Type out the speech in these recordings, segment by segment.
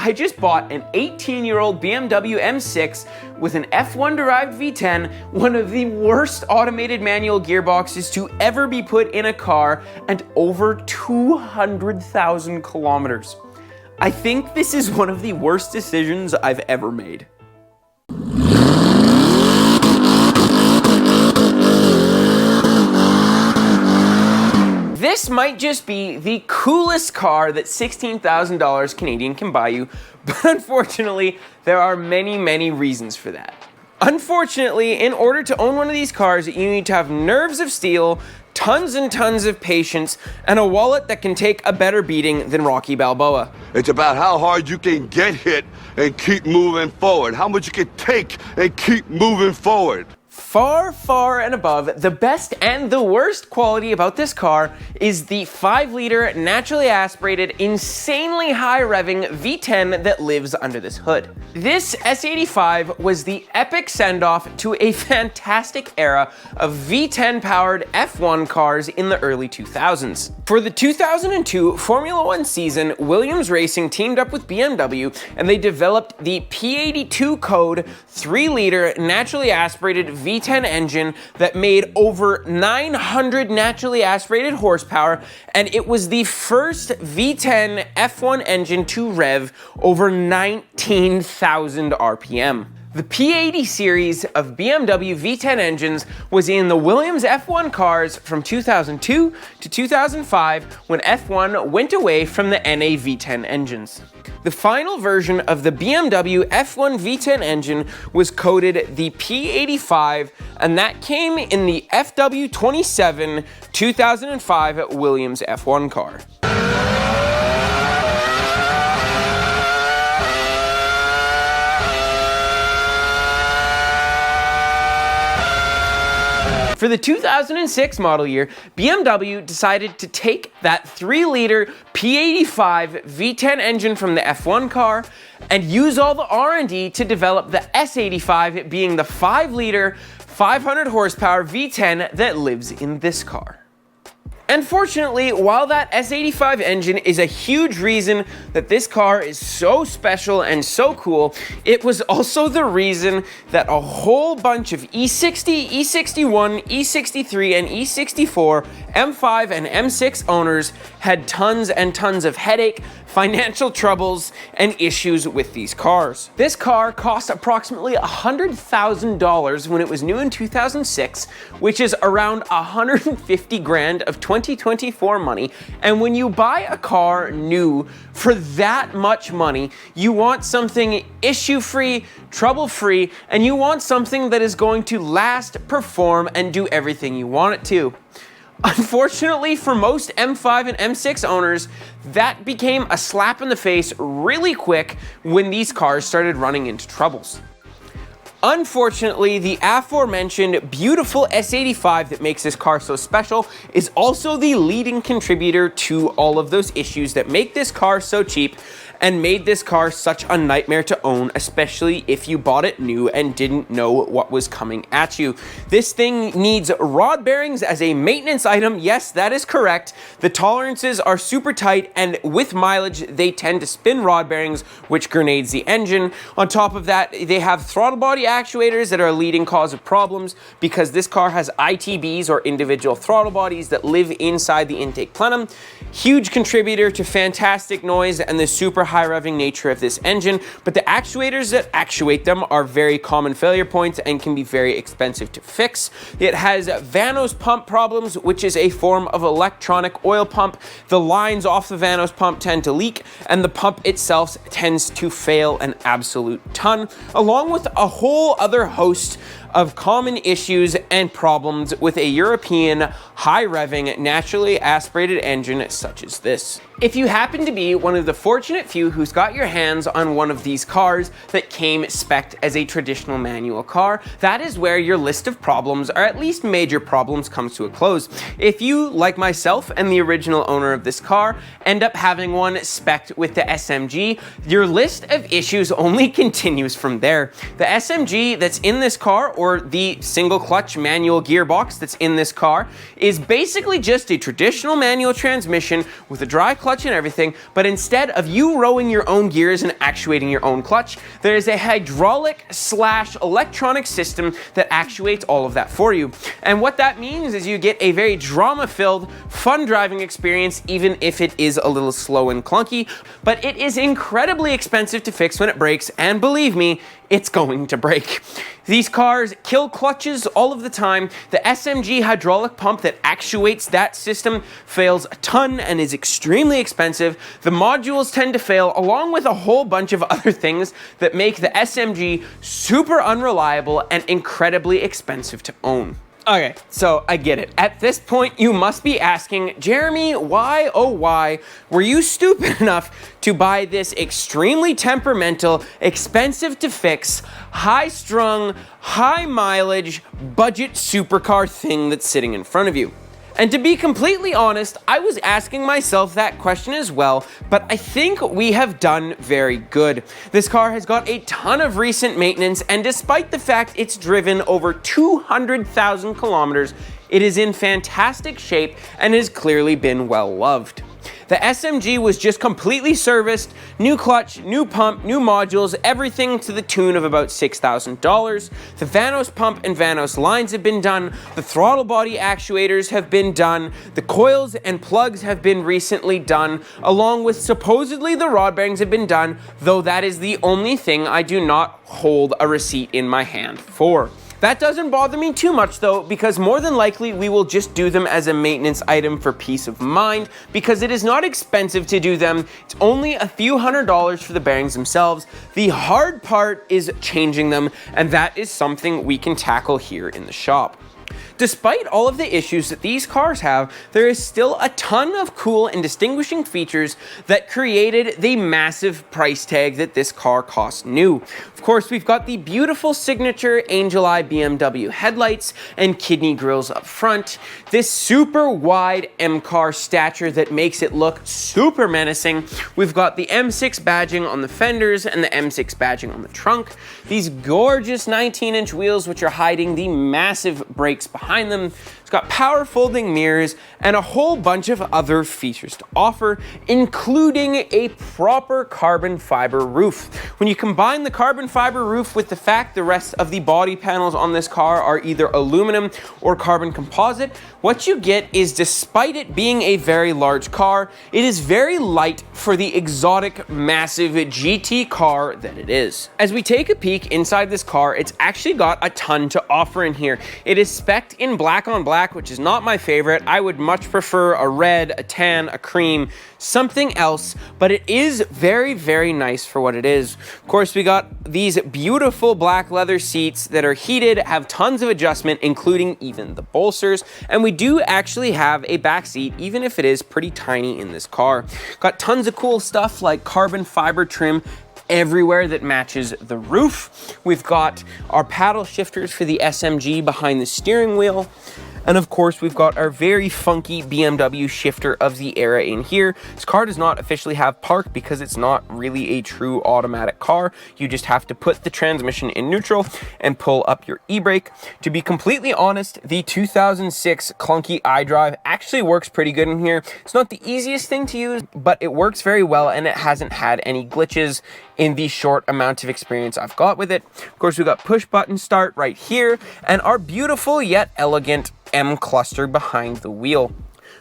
I just bought an 18-year-old BMW M6 with an F1 derived V10, one of the worst automated manual gearboxes to ever be put in a car, and over 200,000 kilometers. I think this is one of the worst decisions I've ever made. This might just be the coolest car that $16,000 Canadian can buy you, but unfortunately, there are many reasons for that. Unfortunately, in order to own one of these cars, you need to have nerves of steel, tons and tons of patience, and a wallet that can take a better beating than Rocky Balboa. It's about how hard you can get hit and keep moving forward, how much you can take and keep moving forward. Far and above, the best and the worst quality about this car is the 5-liter, naturally aspirated, insanely high revving V10 that lives under this hood. This S85 was the epic send-off to a fantastic era of V10 powered F1 cars in the early 2000s. For the 2002 Formula One season, Williams Racing teamed up with BMW and they developed the P82 code 3-liter naturally aspirated V10 engine that made over 900 naturally aspirated horsepower, and it was the first V10 F1 engine to rev over 19,000 RPM. The P80 series of BMW V10 engines was in the Williams F1 cars from 2002 to 2005 when F1 went away from the NA V10 engines. The final version of the BMW F1 V10 engine was coded the P85, and that came in the FW27 2005 Williams F1 car. For the 2006 model year, BMW decided to take that 3-liter P85 V10 engine from the F1 car and use all the R&D to develop the S85, being the 5-liter, 500 horsepower V10 that lives in this car. And fortunately, while that S85 engine is a huge reason that this car is so special and so cool, it was also the reason that a whole bunch of E60, E61, E63, and E64 M5 and M6 owners had tons and tons of headache, financial troubles, and issues with these cars. This car cost approximately $100,000 when it was new in 2006, which is around 150 grand of 2024 money. And when you buy a car new for that much money, you want something issue-free, trouble-free, and you want something that is going to last, perform, and do everything you want it to. Unfortunately, for most M5 and M6 owners, that became a slap in the face really quick when these cars started running into troubles. Unfortunately, the aforementioned beautiful S85 that makes this car so special is also the leading contributor to all of those issues that make this car so cheap and made this car such a nightmare to own, especially if you bought it new and didn't know what was coming at you. This thing needs rod bearings as a maintenance item. Yes, that is correct. The tolerances are super tight, and with mileage, they tend to spin rod bearings, which grenades the engine. On top of that, they have throttle body actuators that are a leading cause of problems because this car has ITBs, or individual throttle bodies, that live inside the intake plenum. Huge contributor to fantastic noise and the super high revving nature of this engine, but the actuators that actuate them are very common failure points and can be very expensive to fix. It has Vanos pump problems, which is a form of electronic oil pump. The lines off the Vanos pump tend to leak, and the pump itself tends to fail an absolute ton, along with a whole other host of common issues and problems with a European high-revving, naturally aspirated engine such as this. If you happen to be one of the fortunate few who's got your hands on one of these cars that came spec'd as a traditional manual car, that is where your list of problems, or at least major problems, comes to a close. If you, like myself and the original owner of this car, end up having one spec'd with the SMG, your list of issues only continues from there. The SMG that's in this car, or for the single clutch manual gearbox that's in this car is basically just a traditional manual transmission with a dry clutch and everything, but instead of you rowing your own gears and actuating your own clutch, there is a hydraulic / electronic system that actuates all of that for you. And what that means is you get a very drama-filled, fun driving experience, even if it is a little slow and clunky, but it is incredibly expensive to fix when it breaks, and believe me, it's going to break. These cars kill clutches all of the time. The SMG hydraulic pump that actuates that system fails a ton and is extremely expensive. The modules tend to fail, along with a whole bunch of other things that make the SMG super unreliable and incredibly expensive to own. Okay, so I get it. At this point, you must be asking, Jeremy, why, oh why, were you stupid enough to buy this extremely temperamental, expensive to fix, high-strung, high-mileage, budget supercar thing that's sitting in front of you? And to be completely honest, I was asking myself that question as well, but I think we have done very good. This car has got a ton of recent maintenance, and despite the fact it's driven over 200,000 kilometers, it is in fantastic shape and has clearly been well loved. The SMG was just completely serviced, new clutch, new pump, new modules, everything to the tune of about $6,000. The Vanos pump and Vanos lines have been done, the throttle body actuators have been done, the coils and plugs have been recently done, along with supposedly the rod bearings have been done, though that is the only thing I do not hold a receipt in my hand for. That doesn't bother me too much though, because more than likely we will just do them as a maintenance item for peace of mind, because it is not expensive to do them. It's only a few $100s for the bearings themselves. The hard part is changing them, and that is something we can tackle here in the shop. Despite all of the issues that these cars have, there is still a ton of cool and distinguishing features that created the massive price tag that this car costs new. Of course, we've got the beautiful signature Angel Eye BMW headlights and kidney grills up front, this super wide M-car stature that makes it look super menacing. We've got the M6 badging on the fenders and the M6 badging on the trunk, these gorgeous 19-inch wheels which are hiding the massive brakes behind them. It's got power folding mirrors and a whole bunch of other features to offer, including a proper carbon fiber roof. When you combine the carbon fiber roof with the fact the rest of the body panels on this car are either aluminum or carbon composite, what you get is, despite it being a very large car, it is very light for the exotic, massive GT car that it is. As we take a peek inside this car, it's actually got a ton to offer in here. It is spec'd in black on black, which is not my favorite. I would much prefer a red, a tan, a cream, something else, but it is very, very nice for what it is. Of course, we got these beautiful black leather seats that are heated, have tons of adjustment, including even the bolsters, and we do actually have a back seat, even if it is pretty tiny in this car. Got tons of cool stuff like carbon fiber trim everywhere that matches the roof. We've got our paddle shifters for the SMG behind the steering wheel. And of course, we've got our very funky BMW shifter of the era in here. This car does not officially have park because it's not really a true automatic car. You just have to put the transmission in neutral and pull up your e-brake. To be completely honest, the 2006 clunky iDrive actually works pretty good in here. It's not the easiest thing to use, but it works very well, and it hasn't had any glitches in the short amount of experience I've got with it. Of course, we've got push button start right here, and our beautiful yet elegant M cluster behind the wheel.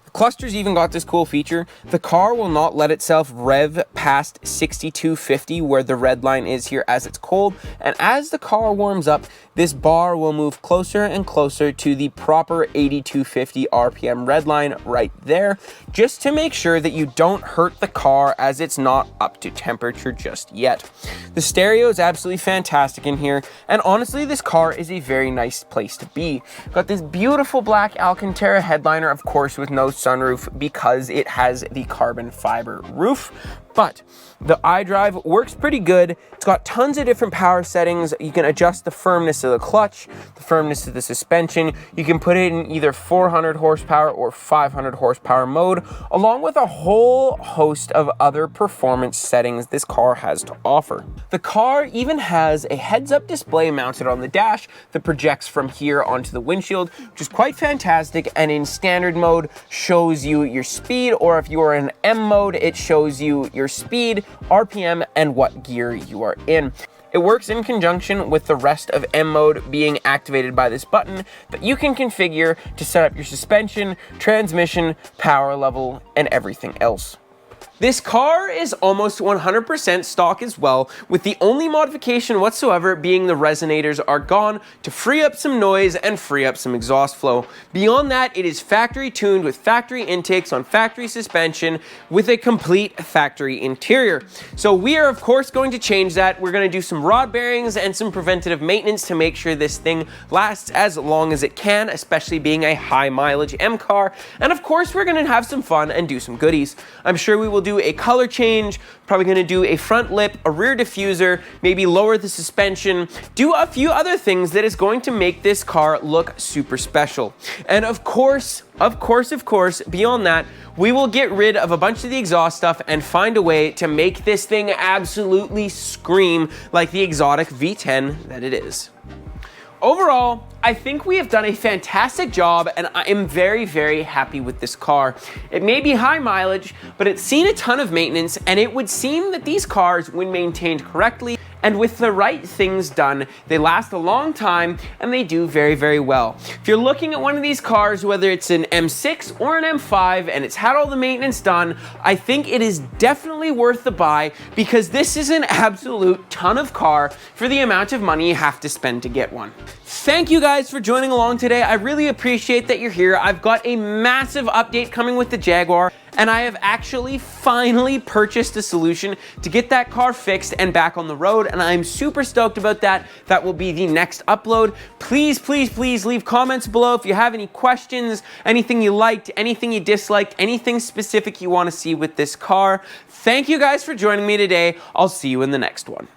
The cluster's even got this cool feature. The car will not let itself rev past 6250 where the red line is here as it's cold, and as the car warms up, this bar will move closer and closer to the proper 8250 RPM red line right there, just to make sure that you don't hurt the car as it's not up to temperature just yet. The stereo is absolutely fantastic in here, and honestly, this car is a very nice place to be. Got this beautiful black Alcantara headliner, of course, with no sunroof because it has the carbon fiber roof. But the iDrive works pretty good. It's got tons of different power settings. You can adjust the firmness of the clutch, the firmness of the suspension. You can put it in either 400 horsepower or 500 horsepower mode, along with a whole host of other performance settings this car has to offer. The car even has a heads-up display mounted on the dash that projects from here onto the windshield, which is quite fantastic, and in standard mode shows you your speed, or if you are in M mode, it shows you your speed, RPM, and what gear you are in. It works in conjunction with the rest of M mode being activated by this button that you can configure to set up your suspension, transmission, power level, and everything else. This car is almost 100% stock as well, with the only modification whatsoever being the resonators are gone to free up some noise and free up some exhaust flow. Beyond that, it is factory tuned with factory intakes on factory suspension with a complete factory interior. So we are of course going to change that. We're going to do some rod bearings and some preventative maintenance to make sure this thing lasts as long as it can, especially being a high mileage M car. And of course we're going to have some fun and do some goodies. I'm sure we will do a color change, probably going to do a front lip, a rear diffuser, maybe lower the suspension, do a few other things that is going to make this car look super special. And of course, beyond that, we will get rid of a bunch of the exhaust stuff and find a way to make this thing absolutely scream like the exotic V10 that it is. Overall, I think we have done a fantastic job, and I am very, very happy with this car. It may be high mileage, but it's seen a ton of maintenance, and it would seem that these cars, when maintained correctly and with the right things done, they last a long time and they do very, very well. If you're looking at one of these cars, whether it's an M6 or an M5 and it's had all the maintenance done, I think it is definitely worth the buy, because this is an absolute ton of car for the amount of money you have to spend to get one. Thank you guys for joining along today. I really appreciate that you're here. I've got a massive update coming with the Jaguar, and I have actually finally purchased a solution to get that car fixed and back on the road, and I'm super stoked about that. That will be the next upload. Please, please, please leave comments below if you have any questions, anything you liked, anything you disliked, anything specific you want to see with this car. Thank you guys for joining me today. I'll see you in the next one.